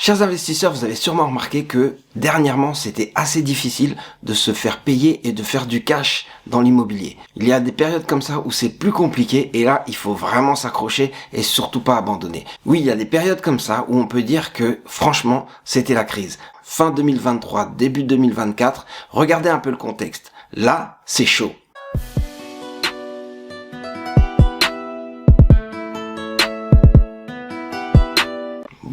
Chers investisseurs, vous avez sûrement remarqué que dernièrement, c'était assez difficile de se faire payer et de faire du cash dans l'immobilier. Il y a des périodes comme ça où c'est plus compliqué et là, il faut vraiment s'accrocher et surtout pas abandonner. Oui, il y a des périodes comme ça où on peut dire que franchement, c'était la crise. Fin 2023, début 2024, regardez un peu le contexte. Là, c'est chaud.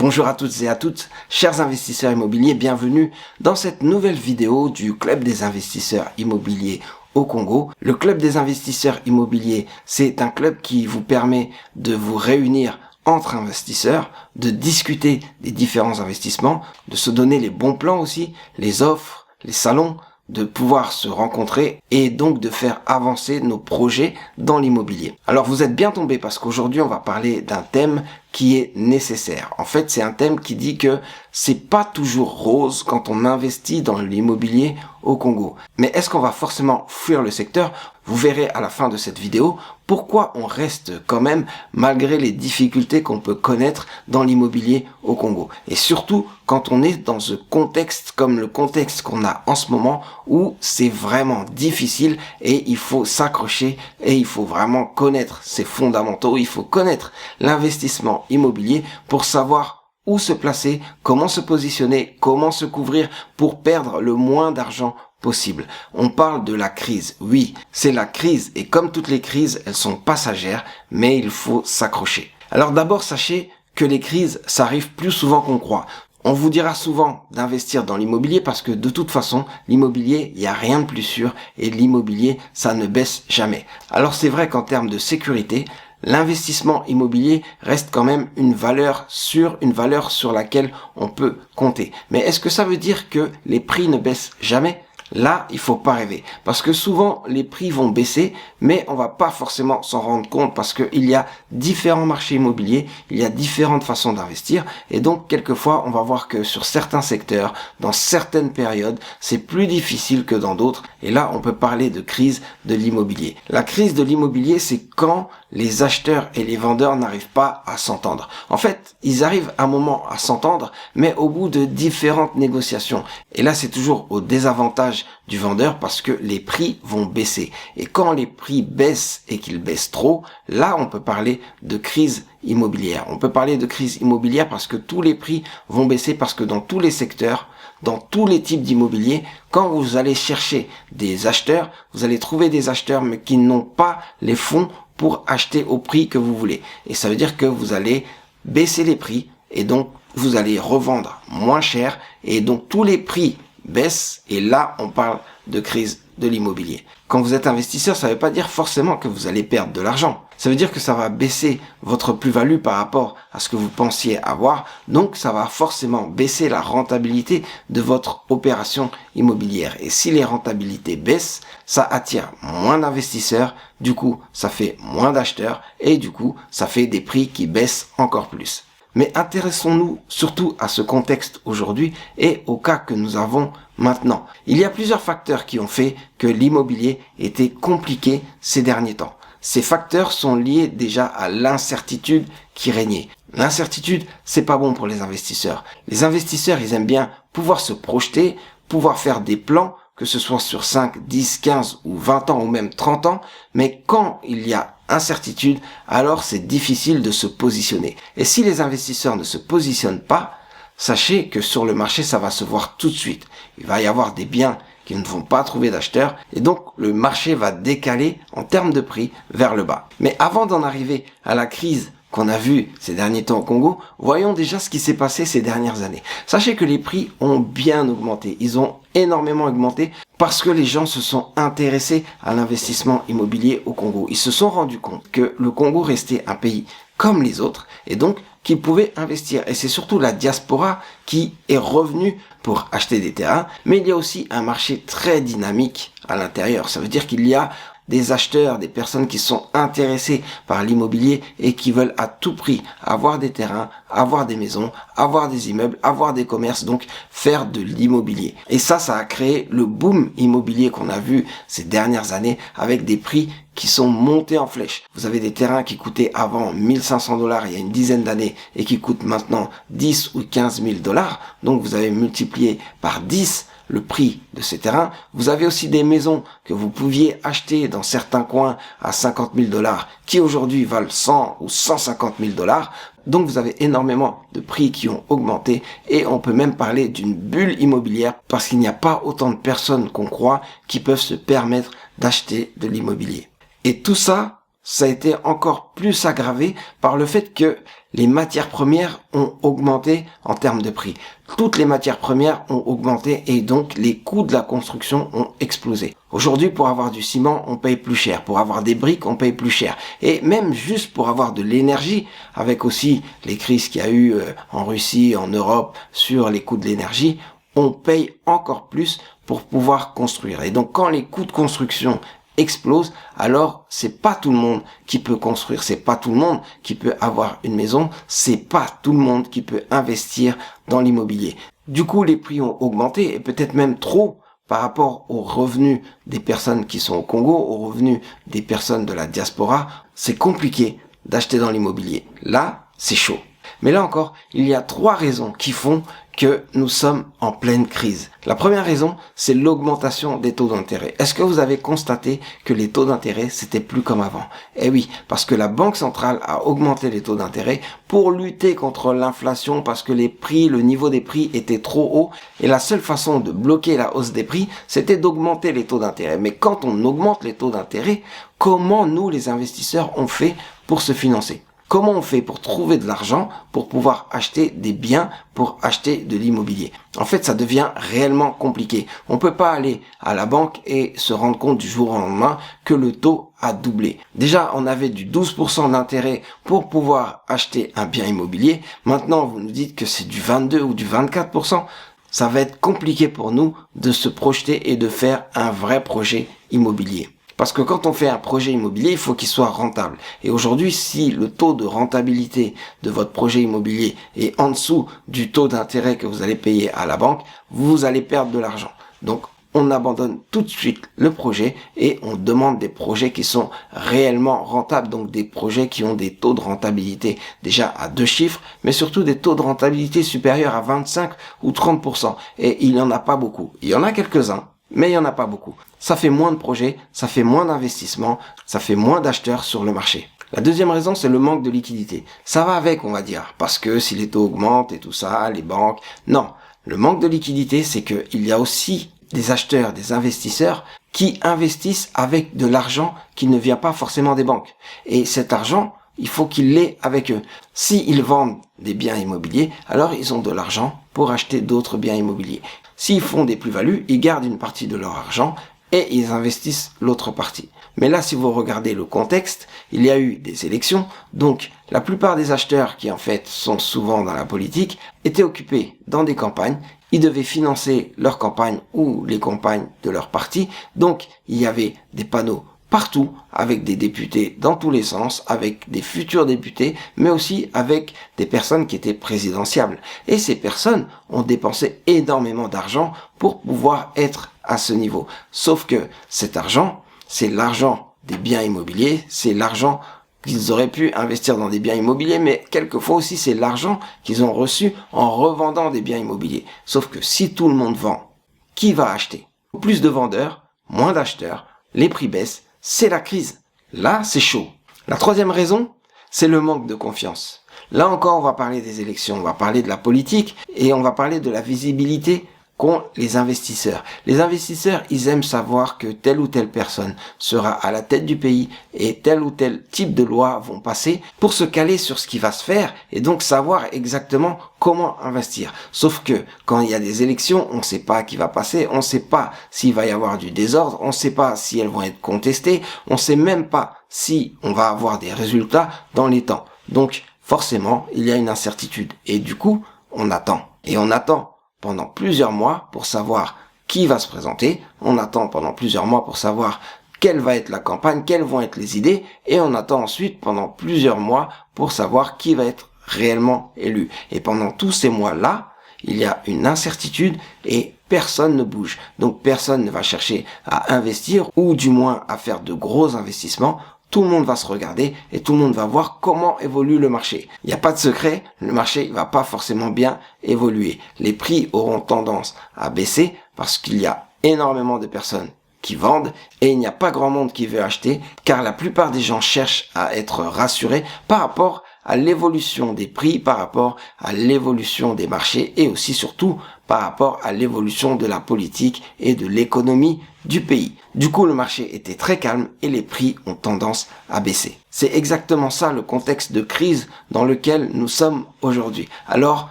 Bonjour à toutes et à toutes, chers investisseurs immobiliers, bienvenue dans cette nouvelle vidéo du Club des investisseurs immobiliers au Congo. Le Club des investisseurs immobiliers, c'est un club qui vous permet de vous réunir entre investisseurs, de discuter des différents investissements, de se donner les bons plans aussi, les offres, les salons, de pouvoir se rencontrer et donc de faire avancer nos projets dans l'immobilier. Alors vous êtes bien tombés parce qu'aujourd'hui on va parler d'un thème qui est nécessaire. En fait, c'est un thème qui dit que c'est pas toujours rose quand on investit dans l'immobilier au Congo. Mais est-ce qu'on va forcément fuir le secteur? Vous verrez à la fin de cette vidéo pourquoi on reste quand même malgré les difficultés qu'on peut connaître dans l'immobilier au Congo. Et surtout quand on est dans ce contexte comme le contexte qu'on a en ce moment où c'est vraiment difficile et il faut s'accrocher et il faut vraiment connaître ses fondamentaux, il faut connaître l'investissement immobilier pour savoir où se placer, comment se positionner, comment se couvrir pour perdre le moins d'argent possible. On parle de la crise. Oui, c'est la crise et comme toutes les crises, elles sont passagères, mais il faut s'accrocher. Alors d'abord, sachez que les crises, ça arrive plus souvent qu'on croit. On vous dira souvent d'investir dans l'immobilier parce que de toute façon, l'immobilier, il n'y a rien de plus sûr et l'immobilier, ça ne baisse jamais. Alors c'est vrai qu'en termes de sécurité, l'investissement immobilier reste quand même une valeur sûre, une valeur sur laquelle on peut compter. Mais est-ce que ça veut dire que les prix ne baissent jamais ? Là, il faut pas rêver. Parce que souvent, les prix vont baisser, mais on va pas forcément s'en rendre compte parce qu'il y a différents marchés immobiliers, il y a différentes façons d'investir. Et donc, quelquefois, on va voir que sur certains secteurs, dans certaines périodes, c'est plus difficile que dans d'autres. Et là, on peut parler de crise de l'immobilier. La crise de l'immobilier, c'est quand les acheteurs et les vendeurs n'arrivent pas à s'entendre. En fait, ils arrivent à un moment à s'entendre, mais au bout de différentes négociations. Et là, c'est toujours au désavantage du vendeur parce que les prix vont baisser. Et quand les prix baissent et qu'ils baissent trop, là, on peut parler de crise immobilière. On peut parler de crise immobilière parce que tous les prix vont baisser parce que dans tous les secteurs, dans tous les types d'immobilier, quand vous allez chercher des acheteurs, vous allez trouver des acheteurs mais qui n'ont pas les fonds pour acheter au prix que vous voulez. Et ça veut dire que vous allez baisser les prix et donc vous allez revendre moins cher et donc tous les prix baissent et là on parle de crise de l'immobilier. Quand vous êtes investisseur, ça ne veut pas dire forcément que vous allez perdre de l'argent. Ça veut dire que ça va baisser votre plus-value par rapport à ce que vous pensiez avoir. Donc, ça va forcément baisser la rentabilité de votre opération immobilière. Et si les rentabilités baissent, ça attire moins d'investisseurs. Du coup, ça fait moins d'acheteurs. Et du coup, ça fait des prix qui baissent encore plus. Mais intéressons-nous surtout à ce contexte aujourd'hui et au cas que nous avons maintenant. Il y a plusieurs facteurs qui ont fait que l'immobilier était compliqué ces derniers temps. Ces facteurs sont liés déjà à l'incertitude qui régnait. L'incertitude, c'est pas bon pour les investisseurs. Les investisseurs, ils aiment bien pouvoir se projeter, pouvoir faire des plans, que ce soit sur 5, 10, 15 ou 20 ans ou même 30 ans, mais quand il y a incertitude, alors c'est difficile de se positionner. Et si les investisseurs ne se positionnent pas, sachez que sur le marché, ça va se voir tout de suite. Il va y avoir des biens qui ne vont pas trouver d'acheteurs et donc le marché va décaler en termes de prix vers le bas. Mais avant d'en arriver à la crise qu'on a vue ces derniers temps au Congo, voyons déjà ce qui s'est passé ces dernières années. Sachez que les prix ont bien augmenté. Ils ont énormément augmenté parce que les gens se sont intéressés à l'investissement immobilier au Congo. Ils se sont rendus compte que le Congo restait un pays comme les autres et donc qu'ils pouvaient investir. Et c'est surtout la diaspora qui est revenue pour acheter des terrains. Mais il y a aussi un marché très dynamique à l'intérieur. Ça veut dire qu'il y a des acheteurs, des personnes qui sont intéressées par l'immobilier et qui veulent à tout prix avoir des terrains, avoir des maisons, avoir des immeubles, avoir des commerces, donc faire de l'immobilier. Et ça a créé le boom immobilier qu'on a vu ces dernières années avec des prix qui sont montés en flèche. Vous avez des terrains qui coûtaient avant 1500 dollars il y a une dizaine d'années et qui coûtent maintenant 10 ou 15 000 dollars. Donc vous avez multiplié par 10 le prix de ces terrains. Vous avez aussi des maisons que vous pouviez acheter dans certains coins à 50 000 dollars qui aujourd'hui valent 100 ou 150 000 dollars. Donc vous avez énormément de prix qui ont augmenté et on peut même parler d'une bulle immobilière parce qu'il n'y a pas autant de personnes qu'on croit qui peuvent se permettre d'acheter de l'immobilier. Et tout ça, ça a été encore plus aggravé par le fait que les matières premières ont augmenté en termes de prix. Toutes les matières premières ont augmenté et donc les coûts de la construction ont explosé. Aujourd'hui, pour avoir du ciment, on paye plus cher. Pour avoir des briques, on paye plus cher. Et même juste pour avoir de l'énergie, avec aussi les crises qu'il y a eu en Russie, en Europe, sur les coûts de l'énergie, on paye encore plus pour pouvoir construire. Et donc quand les coûts de construction explose, alors c'est pas tout le monde qui peut construire, c'est pas tout le monde qui peut avoir une maison, c'est pas tout le monde qui peut investir dans l'immobilier. Du coup, les prix ont augmenté et peut-être même trop par rapport aux revenus des personnes qui sont au Congo, aux revenus des personnes de la diaspora. C'est compliqué d'acheter dans l'immobilier. Là, c'est chaud. Mais là encore, il y a 3 raisons qui font que nous sommes en pleine crise. La première raison, c'est l'augmentation des taux d'intérêt. Est-ce que vous avez constaté que les taux d'intérêt, c'était plus comme avant? Eh oui, parce que la Banque centrale a augmenté les taux d'intérêt pour lutter contre l'inflation, parce que les prix, le niveau des prix était trop haut. Et la seule façon de bloquer la hausse des prix, c'était d'augmenter les taux d'intérêt. Mais quand on augmente les taux d'intérêt, comment nous, les investisseurs, on fait pour se financer? Comment on fait pour trouver de l'argent pour pouvoir acheter des biens, pour acheter de l'immobilier? En fait, ça devient réellement compliqué. On peut pas aller à la banque et se rendre compte du jour au lendemain que le taux a doublé. Déjà, on avait du 12% d'intérêt pour pouvoir acheter un bien immobilier. Maintenant, vous nous dites que c'est du 22 ou du 24%. Ça va être compliqué pour nous de se projeter et de faire un vrai projet immobilier. Parce que quand on fait un projet immobilier, il faut qu'il soit rentable. Et aujourd'hui, si le taux de rentabilité de votre projet immobilier est en dessous du taux d'intérêt que vous allez payer à la banque, vous allez perdre de l'argent. Donc, on abandonne tout de suite le projet et on demande des projets qui sont réellement rentables. Donc, des projets qui ont des taux de rentabilité déjà à 2 chiffres, mais surtout des taux de rentabilité supérieurs à 25 ou 30%. Et il n'y en a pas beaucoup. Il y en a quelques-uns, mais il n'y en a pas beaucoup. Ça fait moins de projets, ça fait moins d'investissements, ça fait moins d'acheteurs sur le marché. La deuxième raison, c'est le manque de liquidité. Ça va avec, on va dire, parce que si les taux augmentent et tout ça, les banques... Non, le manque de liquidité, c'est qu'il y a aussi des acheteurs, des investisseurs qui investissent avec de l'argent qui ne vient pas forcément des banques. Et cet argent, il faut qu'il l'ait avec eux. S'ils vendent des biens immobiliers, alors ils ont de l'argent pour acheter d'autres biens immobiliers. S'ils font des plus-values, ils gardent une partie de leur argent et ils investissent l'autre partie. Mais là, si vous regardez le contexte, il y a eu des élections, donc la plupart des acheteurs qui en fait sont souvent dans la politique étaient occupés dans des campagnes, ils devaient financer leurs campagnes ou les campagnes de leur parti, donc il y avait des panneaux partout, avec des députés dans tous les sens, avec des futurs députés, mais aussi avec des personnes qui étaient présidentiables. Et ces personnes ont dépensé énormément d'argent pour pouvoir être à ce niveau. Sauf que cet argent, c'est l'argent des biens immobiliers, c'est l'argent qu'ils auraient pu investir dans des biens immobiliers, mais quelquefois aussi c'est l'argent qu'ils ont reçu en revendant des biens immobiliers. Sauf que si tout le monde vend, qui va acheter? Plus de vendeurs, moins d'acheteurs, les prix baissent, c'est la crise. Là, c'est chaud. La troisième raison, c'est le manque de confiance. Là encore, on va parler des élections, on va parler de la politique et on va parler de la visibilité qu'ont les investisseurs. Les investisseurs, ils aiment savoir que telle ou telle personne sera à la tête du pays et tel ou tel type de loi vont passer pour se caler sur ce qui va se faire et donc savoir exactement comment investir. Sauf que quand il y a des élections, on ne sait pas qui va passer, on ne sait pas s'il va y avoir du désordre, on ne sait pas si elles vont être contestées, on ne sait même pas si on va avoir des résultats dans les temps. Donc forcément, il y a une incertitude et du coup, on attend. Et on attend pendant plusieurs mois pour savoir qui va se présenter. On attend pendant plusieurs mois pour savoir quelle va être la campagne, quelles vont être les idées, et on attend ensuite pendant plusieurs mois pour savoir qui va être réellement élu. Et pendant tous ces mois-là, il y a une incertitude et personne ne bouge. Donc personne ne va chercher à investir ou du moins à faire de gros investissements. Tout le monde va se regarder et tout le monde va voir comment évolue le marché. Il n'y a pas de secret, le marché ne va pas forcément bien évoluer. Les prix auront tendance à baisser parce qu'il y a énormément de personnes qui vendent et il n'y a pas grand monde qui veut acheter car la plupart des gens cherchent à être rassurés par rapport à l'évolution des prix, par rapport à l'évolution des marchés et aussi surtout par rapport à l'évolution de la politique et de l'économie du pays. Du coup, le marché était très calme et les prix ont tendance à baisser. C'est exactement ça le contexte de crise dans lequel nous sommes aujourd'hui. Alors,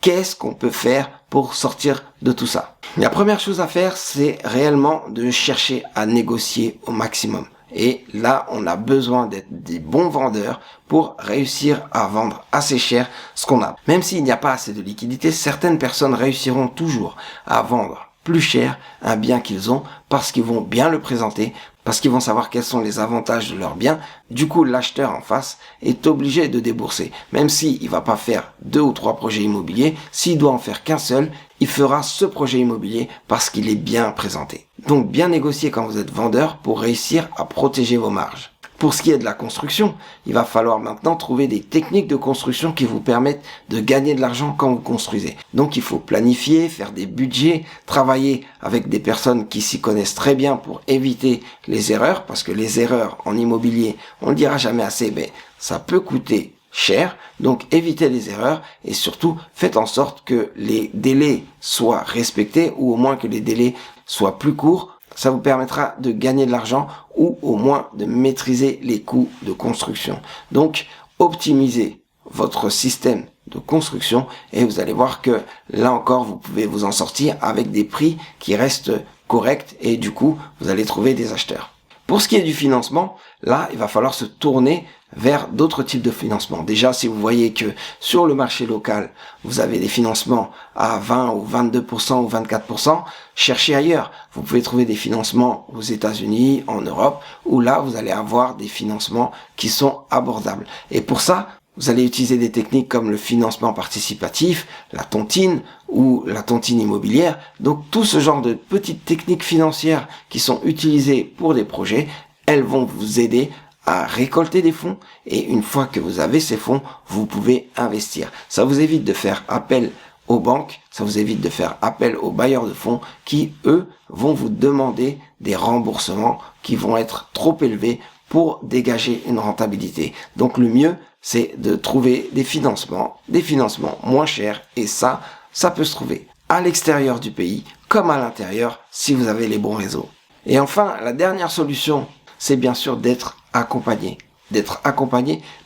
qu'est-ce qu'on peut faire pour sortir de tout ça? La première chose à faire, c'est réellement de chercher à négocier au maximum. Et là, on a besoin d'être des bons vendeurs pour réussir à vendre assez cher ce qu'on a. Même s'il n'y a pas assez de liquidité, certaines personnes réussiront toujours à vendre plus cher un bien qu'ils ont parce qu'ils vont bien le présenter, parce qu'ils vont savoir quels sont les avantages de leur bien. Du coup, l'acheteur en face est obligé de débourser. Même s'il va pas faire 2 ou 3 projets immobiliers, s'il doit en faire qu'un seul, il fera ce projet immobilier parce qu'il est bien présenté. Donc, bien négocier quand vous êtes vendeur pour réussir à protéger vos marges. Pour ce qui est de la construction, il va falloir maintenant trouver des techniques de construction qui vous permettent de gagner de l'argent quand vous construisez. Donc il faut planifier, faire des budgets, travailler avec des personnes qui s'y connaissent très bien pour éviter les erreurs, parce que les erreurs en immobilier, on le dira jamais assez, mais ça peut coûter cher. Donc évitez les erreurs et surtout faites en sorte que les délais soient respectés ou au moins que les délais soient plus courts. Ça vous permettra de gagner de l'argent ou au moins de maîtriser les coûts de construction. Donc, optimisez votre système de construction et vous allez voir que là encore, vous pouvez vous en sortir avec des prix qui restent corrects et du coup, vous allez trouver des acheteurs. Pour ce qui est du financement, là, il va falloir se tourner vers d'autres types de financement. Déjà, si vous voyez que sur le marché local, vous avez des financements à 20 ou 22% ou 24%, cherchez ailleurs. Vous pouvez trouver des financements aux États-Unis, en Europe, où là, vous allez avoir des financements qui sont abordables. Et pour ça, vous allez utiliser des techniques comme le financement participatif, la tontine ou la tontine immobilière. Donc tout ce genre de petites techniques financières qui sont utilisées pour des projets, elles vont vous aider à récolter des fonds et une fois que vous avez ces fonds, vous pouvez investir. Ça vous évite de faire appel aux banques, ça vous évite de faire appel aux bailleurs de fonds qui, eux, vont vous demander des remboursements qui vont être trop élevés pour dégager une rentabilité. Donc le mieux, c'est de trouver des financements moins chers et ça peut se trouver à l'extérieur du pays comme à l'intérieur si vous avez les bons réseaux. Et enfin, la dernière solution, c'est bien sûr d'être accompagné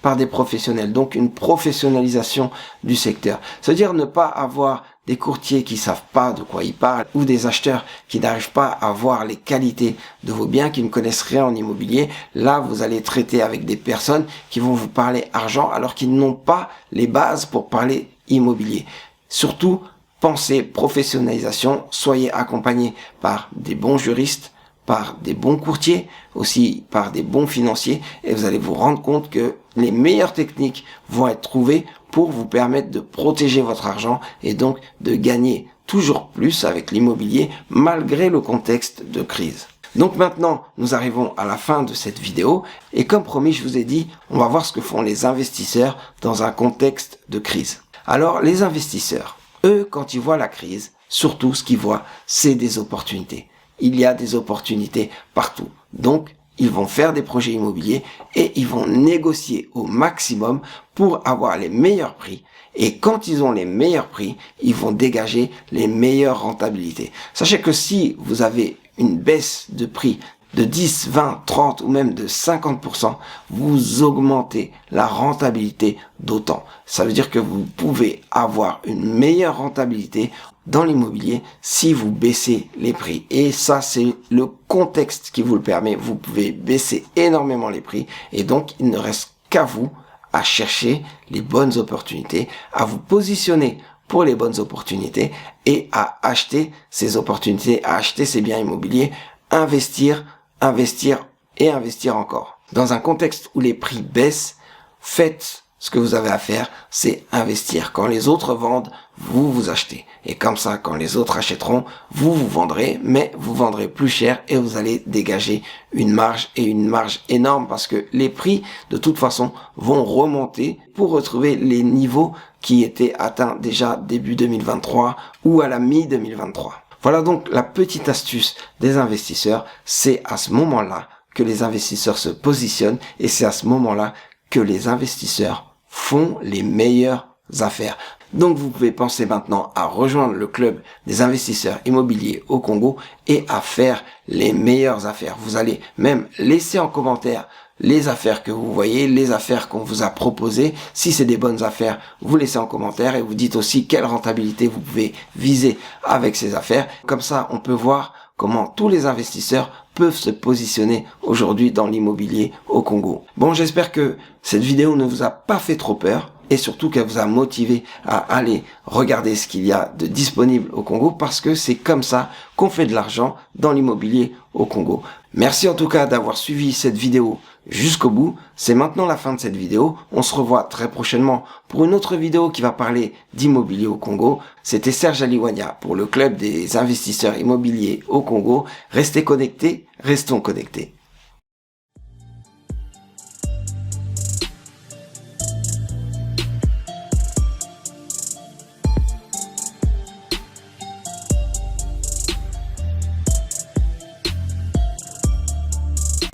par des professionnels, donc une professionnalisation du secteur. C'est-à-dire ne pas avoir des courtiers qui savent pas de quoi ils parlent ou des acheteurs qui n'arrivent pas à voir les qualités de vos biens, qui ne connaissent rien en immobilier. Là, vous allez traiter avec des personnes qui vont vous parler argent alors qu'ils n'ont pas les bases pour parler immobilier. Surtout, pensez professionnalisation, soyez accompagné par des bons juristes, par des bons courtiers, aussi par des bons financiers et vous allez vous rendre compte que les meilleures techniques vont être trouvées pour vous permettre de protéger votre argent et donc de gagner toujours plus avec l'immobilier malgré le contexte de crise. Donc maintenant, nous arrivons à la fin de cette vidéo et comme promis, je vous ai dit, on va voir ce que font les investisseurs dans un contexte de crise. Alors, les investisseurs, eux, quand ils voient la crise, surtout ce qu'ils voient, c'est des opportunités. Il y a des opportunités partout. Donc, ils vont faire des projets immobiliers et ils vont négocier au maximum pour avoir les meilleurs prix. Et quand ils ont les meilleurs prix, ils vont dégager les meilleures rentabilités. Sachez que si vous avez une baisse de prix de 10, 20, 30 ou même de 50%, vous augmentez la rentabilité d'autant. Ça veut dire que vous pouvez avoir une meilleure rentabilité dans l'immobilier si vous baissez les prix. Et ça, c'est le contexte qui vous le permet. Vous pouvez baisser énormément les prix et donc il ne reste qu'à vous à chercher les bonnes opportunités, à vous positionner pour les bonnes opportunités et à acheter ces opportunités, à acheter ces biens immobiliers, investir et investir encore. Dans un contexte où les prix baissent, faites ce que vous avez à faire, c'est investir. Quand les autres vendent, vous achetez. Et comme ça, quand les autres achèteront, vous vendrez, mais vous vendrez plus cher et vous allez dégager une marge énorme parce que les prix, de toute façon, vont remonter pour retrouver les niveaux qui étaient atteints déjà début 2023 ou à la mi-2023. Voilà donc la petite astuce des investisseurs. C'est à ce moment-là que les investisseurs se positionnent et c'est à ce moment-là que les investisseurs font les meilleures affaires. Donc vous pouvez penser maintenant à rejoindre le club des investisseurs immobiliers au Congo et à faire les meilleures affaires. Vous allez même laisser en commentaire les affaires que vous voyez, les affaires qu'on vous a proposées. Si c'est des bonnes affaires, vous laissez en commentaire et vous dites aussi quelle rentabilité vous pouvez viser avec ces affaires. Comme ça, on peut voir comment tous les investisseurs peuvent se positionner aujourd'hui dans l'immobilier au Congo. Bon, j'espère que cette vidéo ne vous a pas fait trop peur et surtout qu'elle vous a motivé à aller regarder ce qu'il y a de disponible au Congo parce que c'est comme ça qu'on fait de l'argent dans l'immobilier au Congo. Merci en tout cas d'avoir suivi cette vidéo jusqu'au bout. C'est maintenant la fin de cette vidéo. On se revoit très prochainement pour une autre vidéo qui va parler d'immobilier au Congo. C'était Serge Aliwania pour le club des investisseurs immobiliers au Congo. Restez connectés, restons connectés.